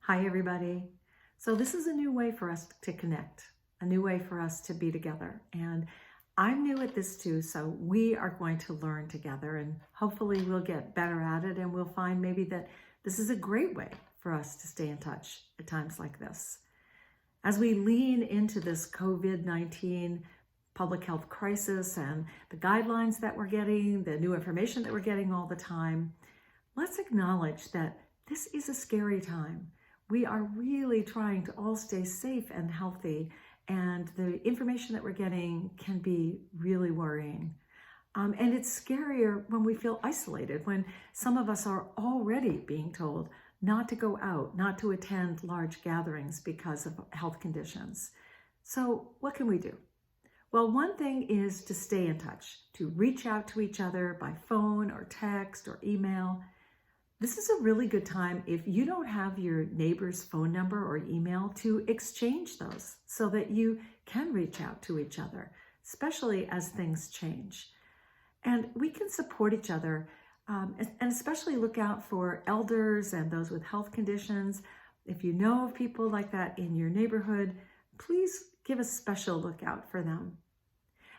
Hi, everybody. So this is a new way for us to connect, a new way for us to be together. And I'm new at this too, so we are going to learn together and hopefully we'll get better at it and we'll find maybe that this is a great way for us to stay in touch at times like this. As we lean into this COVID-19 public health crisis and the guidelines that we're getting, the new information that we're getting all the time, let's acknowledge that this is a scary time. We are really trying to all stay safe and healthy, and the information that we're getting can be really worrying. And it's scarier when we feel isolated, when some of us are already being told not to go out, not to attend large gatherings because of health conditions. So what can we do? Well, one thing is to stay in touch, to reach out to each other by phone or text or email. This is a really good time, if you don't have your neighbor's phone number or email, to exchange those so that you can reach out to each other, especially as things change. And we can support each other and especially look out for elders and those with health conditions. If you know of people like that in your neighborhood, please give a special look out for them.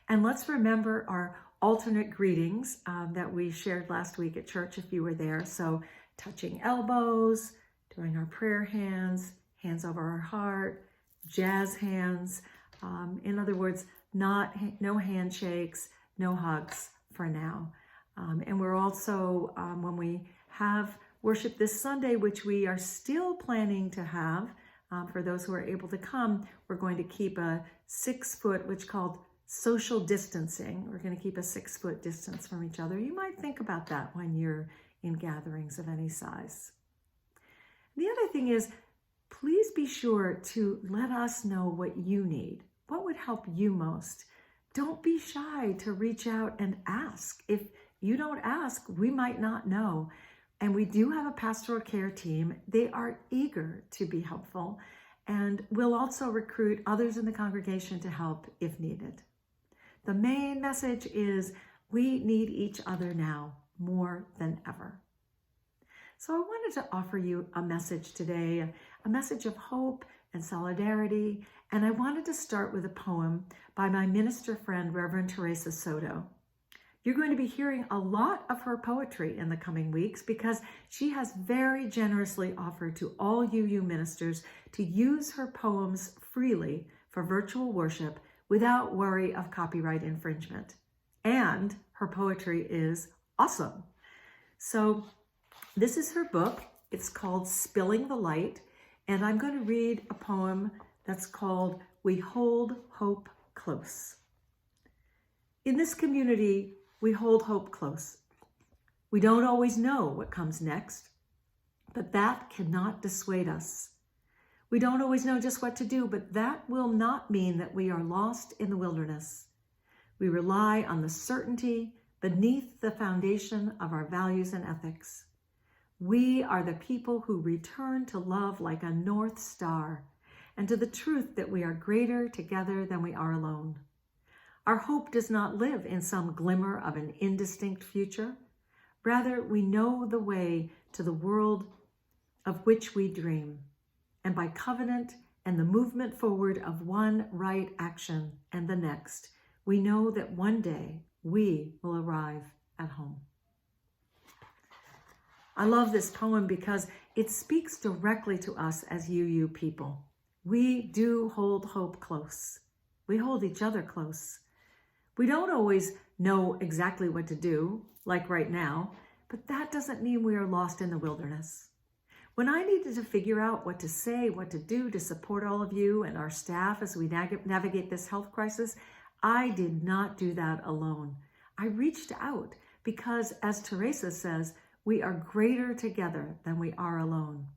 And let's remember our alternate greetings that we shared last week at church if you were there. So touching elbows, doing our prayer hands, hands over our heart, jazz hands. In other words, no handshakes, no hugs for now. And we're also, when we have worship this Sunday, which we are still planning to have, for those who are able to come, we're going to keep a 6 foot, which is called social distancing. We're going to keep a 6 foot distance from each other. You might think about that when you're in gatherings of any size. The other thing is, please be sure to let us know what you need. What would help you most? Don't be shy to reach out and ask. If you don't ask, we might not know. And we do have a pastoral care team. They are eager to be helpful. And we'll also recruit others in the congregation to help if needed. The main message is we need each other now more than ever. So I wanted to offer you a message today, a message of hope and solidarity. And I wanted to start with a poem by my minister friend, Reverend Teresa Soto. You're going to be hearing a lot of her poetry in the coming weeks because she has very generously offered to all UU ministers to use her poems freely for virtual worship without worry of copyright infringement. And her poetry is awesome. So this is her book. It's called Spilling the Light. And I'm going to read a poem that's called We Hold Hope Close. In this community, we hold hope close. We don't always know what comes next, but that cannot dissuade us. We don't always know just what to do, but that will not mean that we are lost in the wilderness. We rely on the certainty beneath the foundation of our values and ethics. We are the people who return to love like a north star and to the truth that we are greater together than we are alone. Our hope does not live in some glimmer of an indistinct future. Rather, we know the way to the world of which we dream. And by covenant and the movement forward of one right action and the next, we know that one day we will arrive at home. I love this poem because it speaks directly to us as UU people. We do hold hope close. We hold each other close. We don't always know exactly what to do, like right now, but that doesn't mean we are lost in the wilderness. When I needed to figure out what to say, what to do to support all of you and our staff as we navigate this health crisis, I did not do that alone. I reached out because, as Teresa says, we are greater together than we are alone.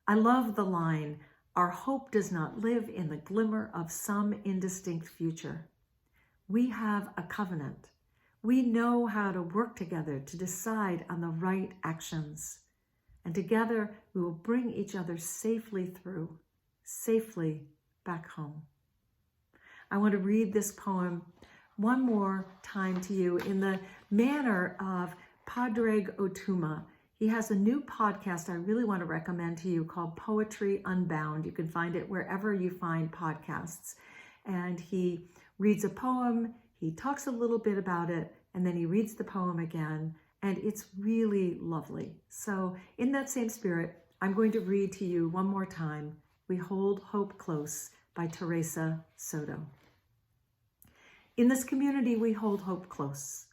I love the line, our hope does not live in the glimmer of some indistinct future. We have a covenant. We know how to work together to decide on the right actions. And together we will bring each other safely through, safely back home. I want to read this poem one more time to you in the manner of Padraig Ó Tuama. He has a new podcast I really want to recommend to you called Poetry Unbound. You can find it wherever you find podcasts. And he reads a poem, he talks a little bit about it, and then he reads the poem again. And it's really lovely. So in that same spirit, I'm going to read to you one more time, We Hold Hope Close by Teresa Soto. In this community, we hold hope close.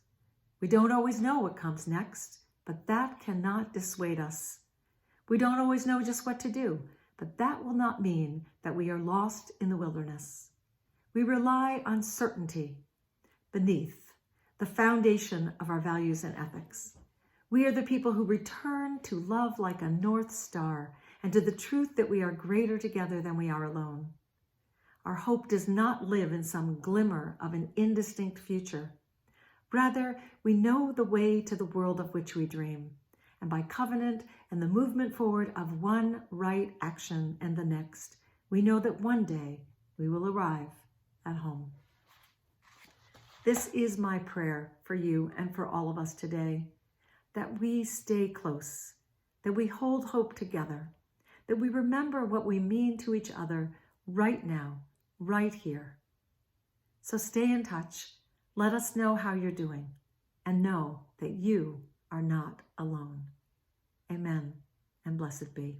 We don't always know what comes next, but that cannot dissuade us. We don't always know just what to do, but that will not mean that we are lost in the wilderness. We rely on certainty beneath the foundation of our values and ethics. We are the people who return to love like a North Star and to the truth that we are greater together than we are alone. Our hope does not live in some glimmer of an indistinct future. Rather, we know the way to the world of which we dream, and by covenant and the movement forward of one right action and the next, we know that one day we will arrive at home. This is my prayer for you and for all of us today, that we stay close, that we hold hope together, that we remember what we mean to each other right now, right here. So stay in touch. Let us know how you're doing, and know that you are not alone. Amen, and blessed be.